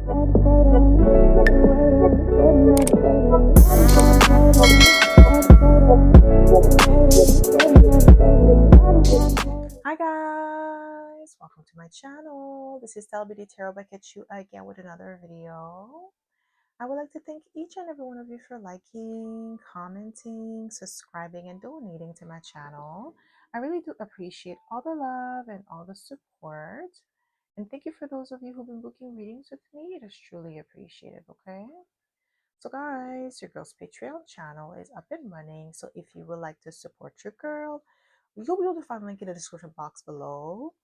Hi guys, welcome to my channel. This is LBD Tarot back at you again with another video. I would like to thank each and every one of you for liking, commenting, subscribing, and donating to my channel. I really do appreciate all the love and all the support. And thank you for those of you who've been booking readings with me. It is truly appreciated, okay? So guys, your girl's Patreon channel is up and running. So if you would like to support your girl, you'll be able to find a link in the description box below.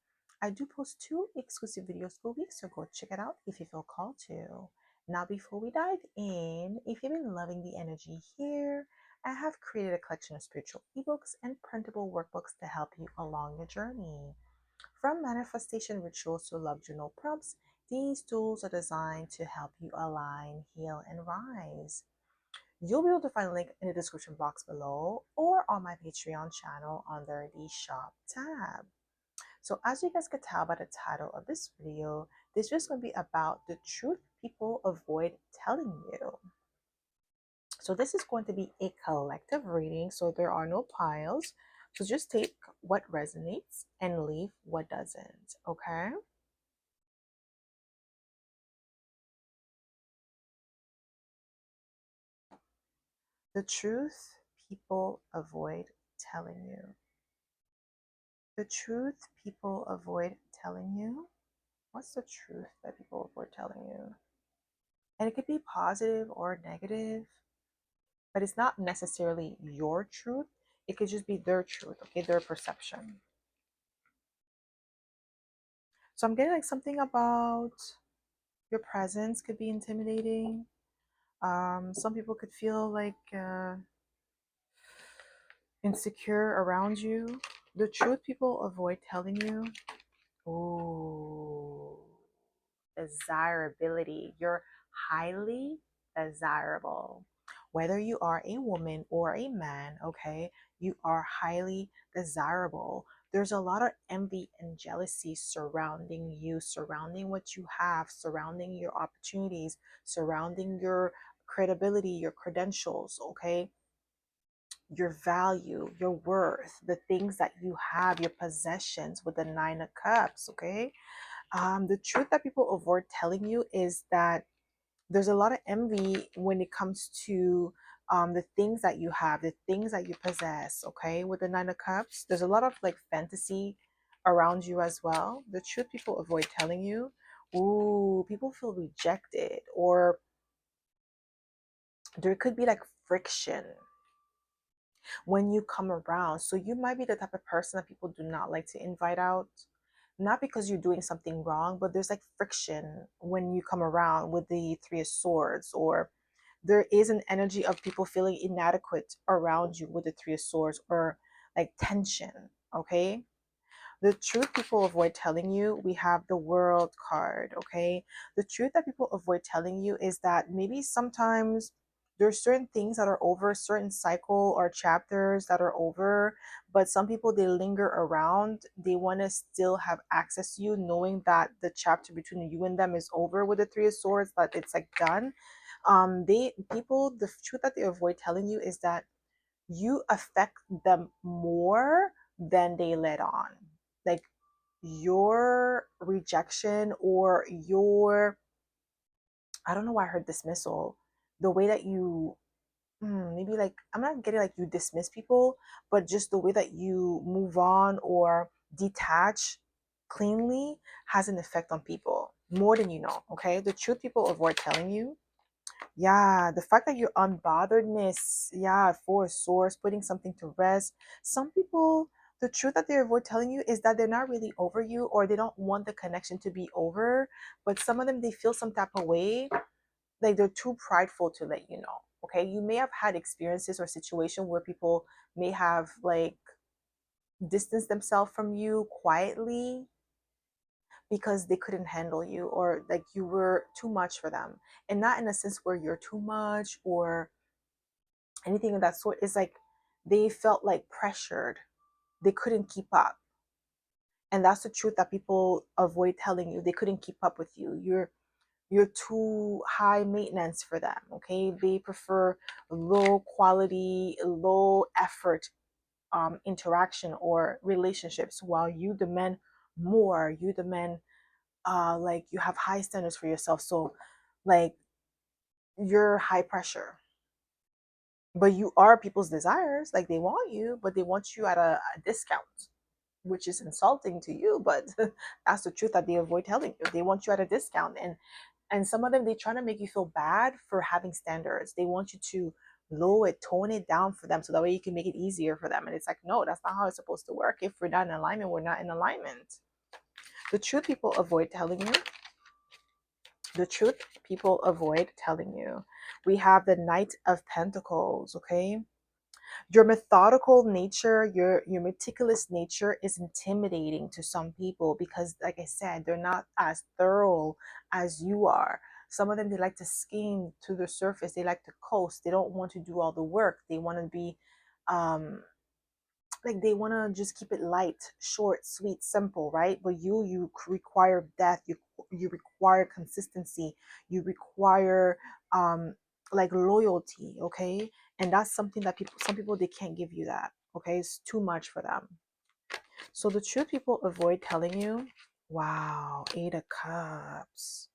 I do post 2 exclusive videos per week, so go check it out if you feel called to. Now before we dive in, if you've been loving the energy here, I have created a collection of spiritual ebooks and printable workbooks to help you along your journey. From manifestation rituals to love journal prompts, these tools are designed to help you align, heal, and rise. You'll be able to find a link in the description box below or on my Patreon channel under the shop tab. So as you guys can tell by the title of this video, this is going to be about the truth people avoid telling you. So this is going to be a collective reading, so there are no piles. So just take what resonates and leave what doesn't, okay? The truth people avoid telling you. The truth people avoid telling you. What's the truth that people avoid telling you? And it could be positive or negative, but it's not necessarily your truth. It could just be their truth, okay? Their perception. So I'm getting like something about your presence could be intimidating. Some people could feel like insecure around you. The truth people avoid telling you. Ooh, desirability. You're highly desirable. Whether you are a woman or a man, okay, you are highly desirable. There's a lot of envy and jealousy surrounding you, surrounding what you have, surrounding your opportunities, surrounding your credibility, your credentials, okay? Your value, your worth, the things that you have, your possessions with the 9 of Cups, okay? The truth that people avoid telling you is that there's a lot of envy when it comes to the things that you have, the things that you possess, okay? With the 9 of Cups, there's a lot of like fantasy around you as well. The truth people avoid telling you, ooh, people feel rejected, or there could be like friction when you come around. So you might be the type of person that people do not like to invite out, not because you're doing something wrong, but there's like friction when you come around with the 3 of Swords, or there is an energy of people feeling inadequate around you with the 3 of Swords, or like tension, okay? The truth people avoid telling you, we have the World card, okay? The truth that people avoid telling you is that maybe sometimes there's certain things that are over, certain cycle or chapters that are over, but some people, they linger around. They want to still have access to you, knowing that the chapter between you and them is over with the 3 of Swords, that it's like done. The truth that they avoid telling you is that you affect them more than they let on. Like your rejection, or your, I don't know why I heard dismissal, the way that you, maybe like, I'm not getting like you dismiss people, but just the way that you move on or detach cleanly has an effect on people more than you know, okay? The truth people avoid telling you, yeah, the fact that you're unbotheredness, yeah, 4 of Swords, putting something to rest. Some people, the truth that they avoid telling you is that they're not really over you, or they don't want the connection to be over. But some of them, they feel some type of way, like they're too prideful to let you know. Okay, you may have had experiences or situation where people may have like distanced themselves from you quietly because they couldn't handle you, or like you were too much for them, and not in a sense where you're too much or anything of that sort. Is like they felt like pressured, they couldn't keep up. And that's the truth that people avoid telling you. They couldn't keep up with you. you're too high maintenance for them. Okay, they prefer low quality, low effort interaction or relationships, while you demand more. You demand like you have high standards for yourself. So like you're high pressure, but you are people's desires. Like they want you, but they want you at a discount, which is insulting to you, but that's the truth that they avoid telling you. They want you at a discount. And some of them, they try to make you feel bad for having standards. They want you to lower it, tone it down for them, so that way you can make it easier for them. And it's like, no, that's not how it's supposed to work. If we're not in alignment, we're not in alignment. The truth people avoid telling you. The truth people avoid telling you. We have the Knight of Pentacles, okay? Your methodical nature, your meticulous nature is intimidating to some people because, like I said, they're not as thorough as you are. Some of them, they like to skim to the surface. They like to coast. They don't want to do all the work. They want to be um like they want to just keep it light, short, sweet, simple, right? But you require depth. You require consistency. You require like loyalty, okay? And that's something that some people, they can't give you that, okay? It's too much for them. So the truth people avoid telling you. Wow, 8 of Cups.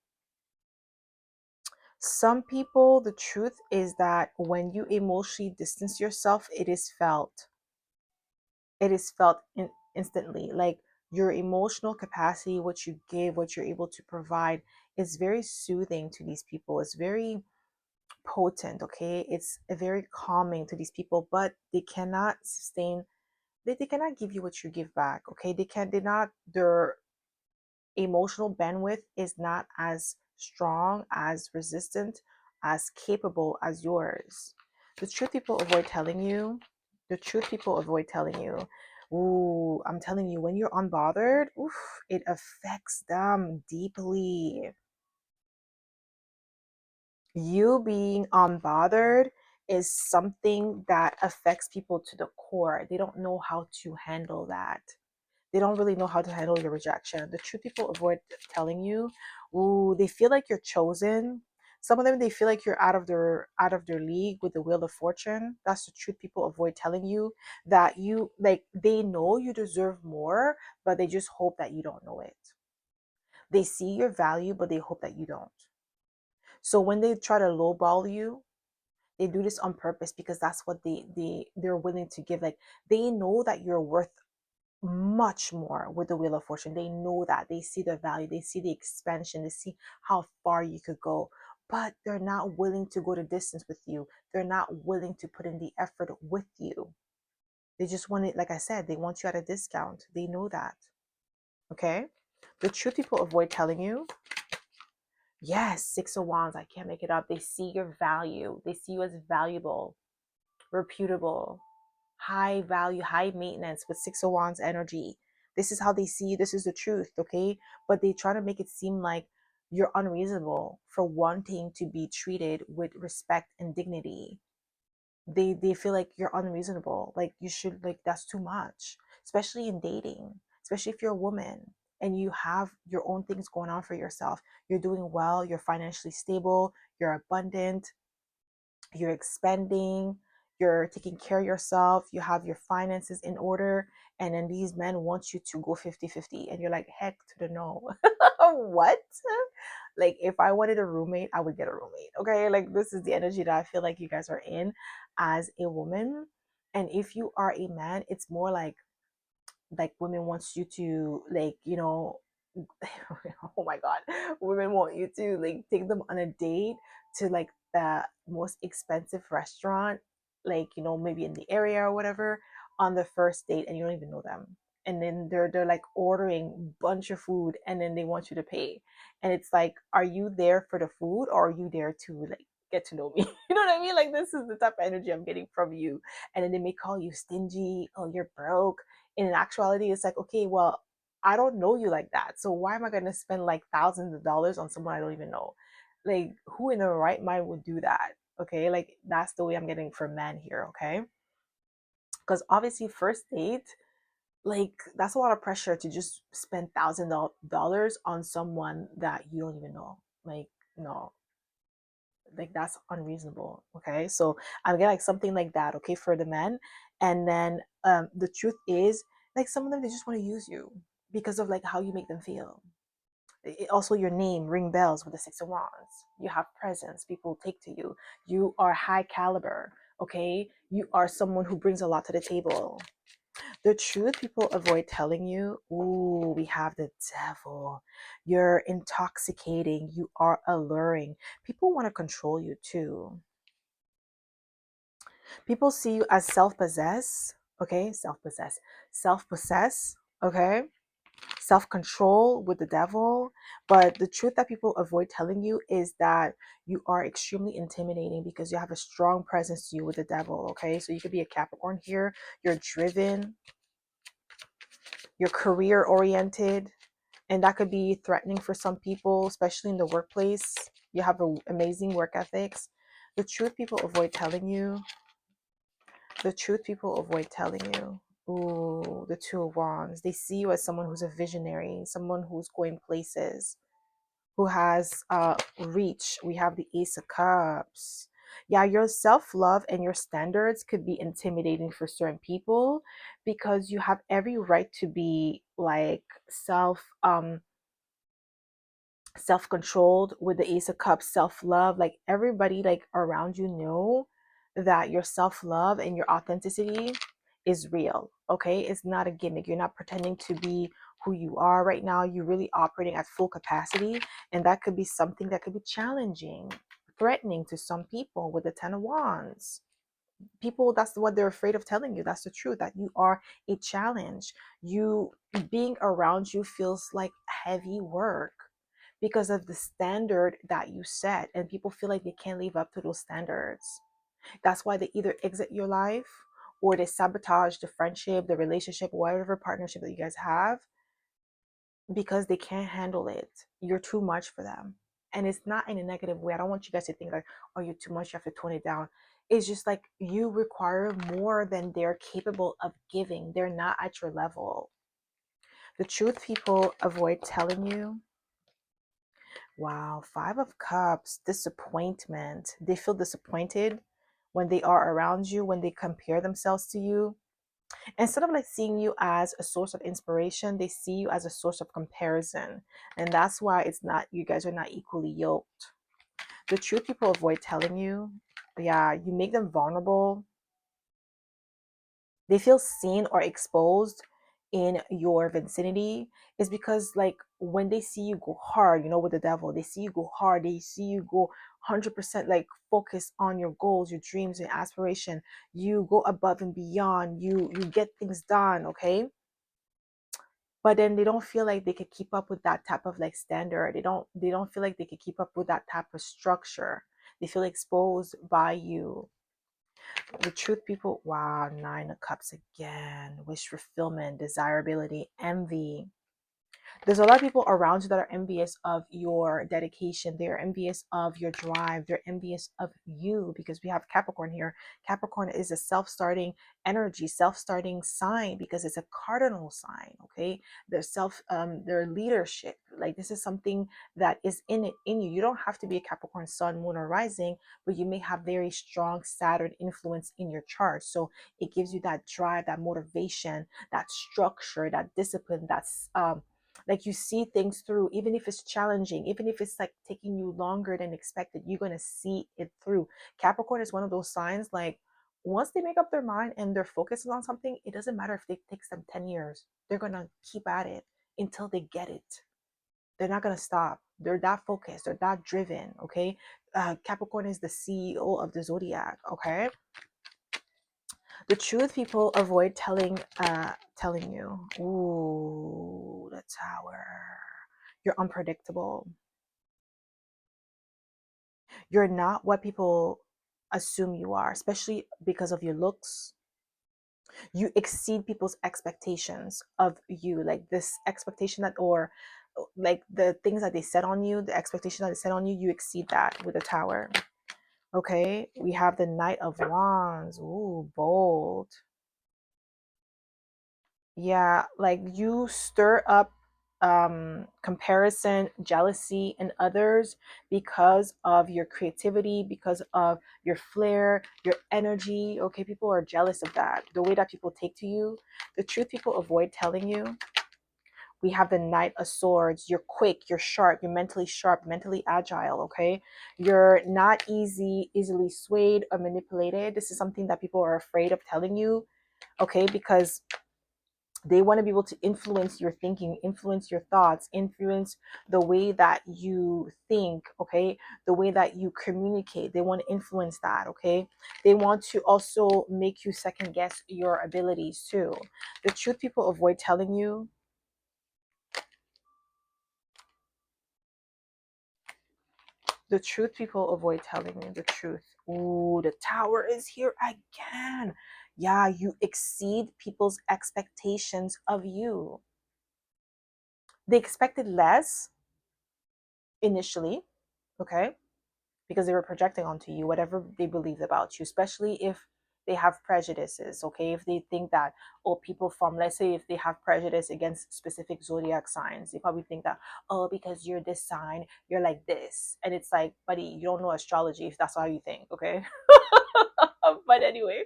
Some people, the truth is that when you emotionally distance yourself, it is felt. It is felt instantly. Like your emotional capacity, what you give, what you're able to provide, is very soothing to these people. It's very potent, okay? It's very calming to these people, but they cannot sustain, they cannot give you what you give back, okay? They're not, their emotional bandwidth is not as strong, as resistant, as capable as yours. The truth people avoid telling you, the truth people avoid telling you. Ooh, I'm telling you, when you're unbothered, oof, it affects them deeply. You being unbothered is something that affects people to the core. They don't know how to handle that. They don't really know how to handle your rejection. The truth people avoid telling you. Ooh, they feel like you're chosen. Some of them, they feel like you're out of their league with the Wheel of Fortune. That's the truth people avoid telling you, that you, like, they know you deserve more, but they just hope that you don't know it. They see your value, but they hope that you don't. So when they try to lowball you, they do this on purpose because that's what they're willing to give. Like they know that you're worth much more with the Wheel of Fortune. They know that. They see the value, they see the expansion, they see how far you could go, but they're not willing to go the distance with you. They're not willing to put in the effort with you. They just want it, like I said, they want you at a discount. They know that. Okay? The truth people avoid telling you. Yes, 6 of Wands. I can't make it up. They see your value. They see you as valuable, reputable, high value, high maintenance with 6 of Wands energy. This is how they see you. This is the truth, okay? But they try to make it seem like you're unreasonable for wanting to be treated with respect and dignity. They feel like you're unreasonable. Like you should, like that's too much, especially in dating, especially if you're a woman and you have your own things going on for yourself. You're doing well, you're financially stable, you're abundant, you're expanding, you're taking care of yourself, you have your finances in order, and then these men want you to go 50-50, and you're like, heck to the no. What? Like, if I wanted a roommate, I would get a roommate, okay? Like, this is the energy that I feel like you guys are in as a woman. And if you are a man, it's more like women wants you to, like, oh my god, women want you to like take them on a date to like the most expensive restaurant, like, maybe in the area or whatever, on the first date, and you don't even know them, and then they're like ordering bunch of food, and then they want you to pay, and it's like, are you there for the food, or are you there to like get to know me? You know what I mean? Like, this is the type of energy I'm getting from you. And then they may call you stingy, oh, you're broke. In actuality, it's like, okay, well, I don't know you like that. So why am I going to spend like thousands of dollars on someone I don't even know? Like, who in their right mind would do that? Okay, like that's the way I'm getting for men here. Okay, because obviously, first date, like that's a lot of pressure to just spend $1,000 on someone that you don't even know. Like, No, like that's unreasonable. Okay, so I'm getting like something like that. Okay, for the men, and then the truth is, like some of them they just want to use you because of like how you make them feel. Also, your name ring bells with the Six of Wands. You have presence. People take to you. You are high caliber. Okay, you are someone who brings a lot to the table. The truth people avoid telling you, ooh, we have the devil. You're intoxicating. You are alluring. People want to control you too. People see you as self-possessed, okay? Self-possessed. Self-possessed, okay? Self-control with the devil. But the truth that people avoid telling you is that you are extremely intimidating because you have a strong presence to you with the devil, okay? So you could be a Capricorn here. You're driven, you're career oriented, and that could be threatening for some people, especially in the workplace. You have amazing work ethics. The truth people avoid telling you, the truth people avoid telling you. Ooh, the Two of Wands. They see you as someone who's a visionary, someone who's going places, who has reach. We have the Ace of Cups. Yeah, your self-love and your standards could be intimidating for certain people because you have every right to be like self-controlled with the Ace of Cups, self-love. Like everybody like around you know that your self-love and your authenticity is real. Okay, it's not a gimmick. You're not pretending to be who you are right now. You're really operating at full capacity, and that could be something that could be challenging, threatening to some people with the Ten of Wands. People, that's what they're afraid of telling you. That's the truth, that you are a challenge. You being around you feels like heavy work because of the standard that you set, and people feel like they can't live up to those standards. That's why they either exit your life or they sabotage the friendship, the relationship, whatever partnership that you guys have, because they can't handle it. You're too much for them. And it's not in a negative way. I don't want you guys to think like, oh, you're too much, you have to tone it down. It's just like you require more than they're capable of giving. They're not at your level. The truth people avoid telling you. Wow, Five of Cups, disappointment. They feel disappointed when they are around you, when they compare themselves to you. Instead of like seeing you as a source of inspiration, they see you as a source of comparison. And that's why it's not, you guys are not equally yoked. The truth people avoid telling you, yeah, you make them vulnerable. They feel seen or exposed in your vicinity, is because like when they see you go hard, you know, with the devil, they see you go hard, they see you go 100% like focus on your goals, your dreams, your aspiration. You go above and beyond, you get things done, okay? But then they don't feel like they could keep up with that type of like standard. They don't feel like they could keep up with that type of structure. They feel exposed by you. The truth people, wow, Nine of Cups again. Wish fulfillment, desirability, envy. There's a lot of people around you that are envious of your dedication. They're envious of your drive. They're envious of you because we have Capricorn here. Capricorn is a self-starting energy, self-starting sign because it's a cardinal sign. Okay, their leadership. Like this is something that is in you. You don't have to be a Capricorn sun, moon, or rising, but you may have very strong Saturn influence in your chart. So it gives you that drive, that motivation, that structure, that discipline. That's like you see things through, even if it's challenging, even if it's like taking you longer than expected, you're going to see it through. Capricorn is one of those signs, like once they make up their mind and they're focused on something, it doesn't matter if it takes them 10 years, they're going to keep at it until they get it. They're not going to stop. They're that focused, they're that driven. Okay, Capricorn is the CEO of the zodiac. Okay, the truth people avoid telling you. Ooh, the Tower. You're unpredictable. You're not what people assume you are, especially because of your looks. You exceed people's expectations of you, like this expectation that, or like the things that they set on you, the expectation that they set on you, you exceed that with the Tower. Okay, we have the Knight of Wands. Ooh, bold. Yeah, like you stir up. comparison, jealousy in others because of your creativity, because of your flair, your energy. Okay, people are jealous of that. The way that people take to you, the truth people avoid telling you. We have the Knight of Swords. You're quick, you're sharp, you're mentally sharp, mentally agile. Okay, you're not easily swayed or manipulated. This is something that people are afraid of telling you. Okay, because they want to be able to influence your thinking, influence your thoughts, influence the way that you think. Okay, the way that you communicate, they want to influence that. Okay, they want to also make you second guess your abilities too. The truth people avoid telling you, the truth people avoid telling you, the truth. Ooh, the Tower is here again. Yeah, you exceed people's expectations of you. They expected less initially, okay, because they were projecting onto you whatever they believed about you, especially if they have prejudices. Okay, if they think that, oh, people from, let's say, if they have prejudice against specific zodiac signs, they probably think that, oh, because you're this sign, you're like this. And it's like, buddy, you don't know astrology if that's how you think. Okay. But anyway,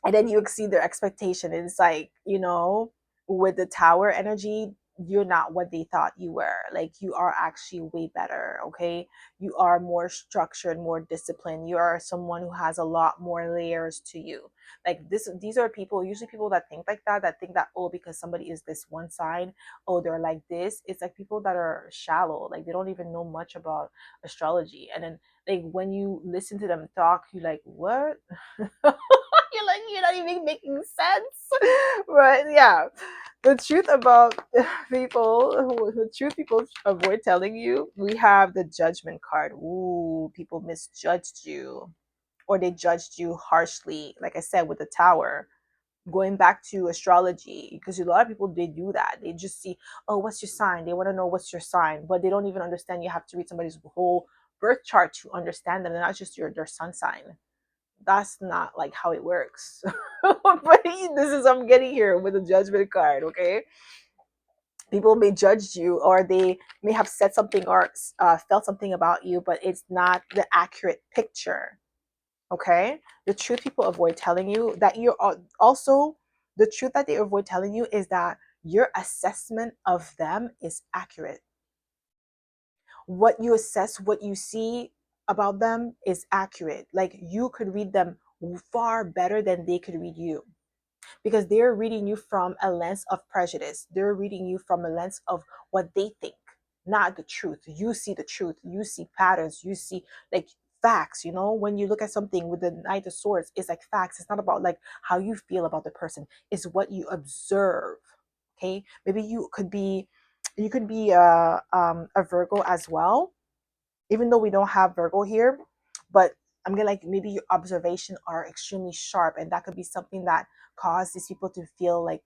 and then you exceed their expectation. It's like, with the Tower energy, you're not what they thought you were. Like, you are actually way better. Okay, you are more structured, more disciplined. You are someone who has a lot more layers to you. Like, these are people, usually people that think like that, that think that, oh, because somebody is this one sign, oh, they're like this. It's like people that are shallow, like they don't even know much about astrology. And then, like, when you listen to them talk, you're like, what? You're like, you're not even making sense. But yeah, the truth about the truth people avoid telling you, we have the Judgment card. Ooh, people misjudged you, or they judged you harshly, like I said, with the Tower. Going back to astrology, because a lot of people, they do that. They just see, oh, what's your sign? They want to know what's your sign, but they don't even understand you have to read somebody's whole birth chart to understand them, and not just their sun sign. That's not like how it works. But this is, I'm getting here with the Judgment card. Okay, people may judge you, or they may have said something, or felt something about you, but it's not the accurate picture. Okay, the truth people avoid telling you, that you're also, the truth that they avoid telling you is that your assessment of them is accurate. What you assess, what you see about them is accurate. Like, you could read them far better than they could read you, because they're reading you from a lens of prejudice. They're reading you from a lens of what they think, not the truth. You see the truth. You see patterns. You see, like, facts. When you look at something with the Knight of Swords, it's like facts. It's not about like how you feel about the person. It's what you observe. Okay, maybe you could be a Virgo as well, even though we don't have Virgo here. But I'm gonna, like, maybe your observation are extremely sharp, and that could be something that caused these people to feel like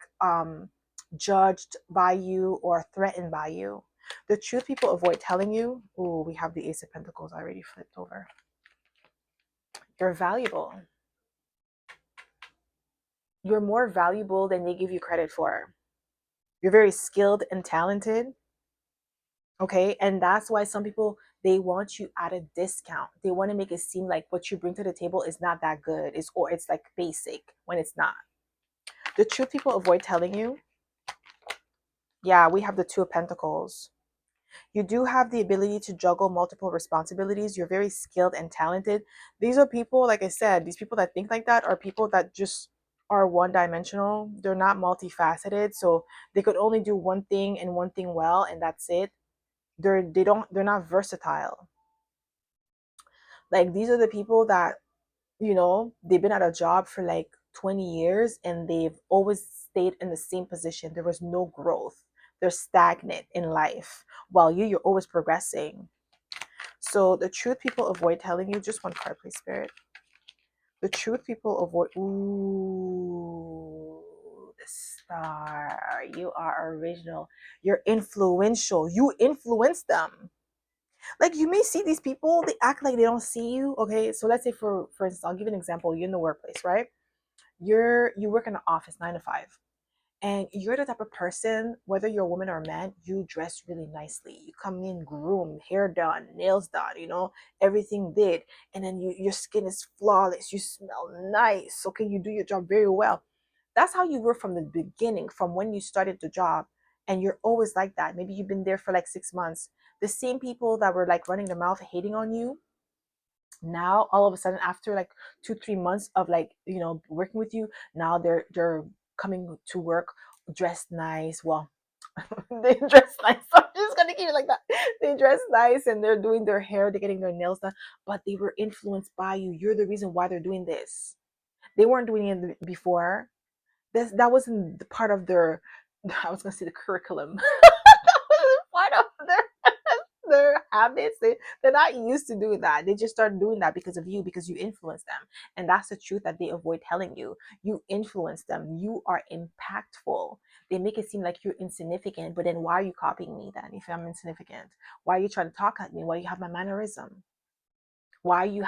judged by you or threatened by you. The truth people avoid telling you. Oh, we have the Ace of Pentacles already flipped over. You're valuable. You're more valuable than they give you credit for. You're very skilled and talented. Okay, and that's why some people, they want you at a discount. They want to make it seem like what you bring to the table is not that good, or it's like basic, when it's not. The truth people avoid telling you. Yeah, we have the Two of Pentacles. You do have the ability to juggle multiple responsibilities. You're very skilled and talented. These are people, like I said, these people that think like that are people that just are one dimensional. They're not multifaceted, so they could only do one thing and one thing well, and that's it. They're not versatile. Like, these are the people that, they've been at a job for like 20 years, and they've always stayed in the same position. There was no growth. They're stagnant in life, while you're always progressing. So the truth people avoid telling you, just one card, please, Spirit. The truth people avoid. Ooh, the Star. You are original. You're influential. You influence them. Like, you may see these people, they act like they don't see you. Okay, so let's say, for instance, I'll give you an example. You're in the workplace, right? You work in an office 9 to 5, And you're the type of person, whether you're a woman or a man, you dress really nicely. You come in groomed, hair done, nails done, everything did. And then your skin is flawless. You smell nice. Okay, you do your job very well. That's how you were from the beginning, from when you started the job. And you're always like that. Maybe you've been there for like 6 months. The same people that were like running their mouth hating on you, now all of a sudden after like 2 3 months of like working with you, now they're coming to work dressed nice. Well, they dress nice. I'm just gonna keep it like that. They dress nice and they're doing their hair, they're getting their nails done, but they were influenced by you. You're the reason why they're doing this. They weren't doing it before. That wasn't the part of their, I was gonna say the curriculum. That wasn't part of their habits. They're not used to doing that. They just started doing that because of you, because you influence them. And that's the truth that they avoid telling you. You influence them. You are impactful. They make it seem like you're insignificant, but then why are you copying me then if I'm insignificant? Why are you trying to talk at me? Why you have my mannerism? Why you're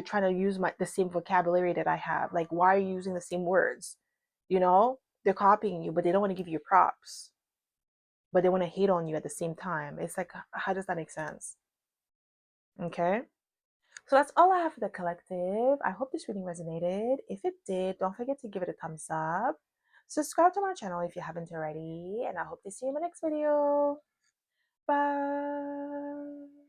trying to use the same vocabulary that I have? Like, why are you using the same words? They're copying you, but they don't want to give you props, but they want to hate on you at the same time. It's like, how does that make sense? Okay. So that's all I have for the collective. I hope this reading resonated. If it did, don't forget to give it a thumbs up. Subscribe to my channel if you haven't already. And I hope to see you in my next video. Bye.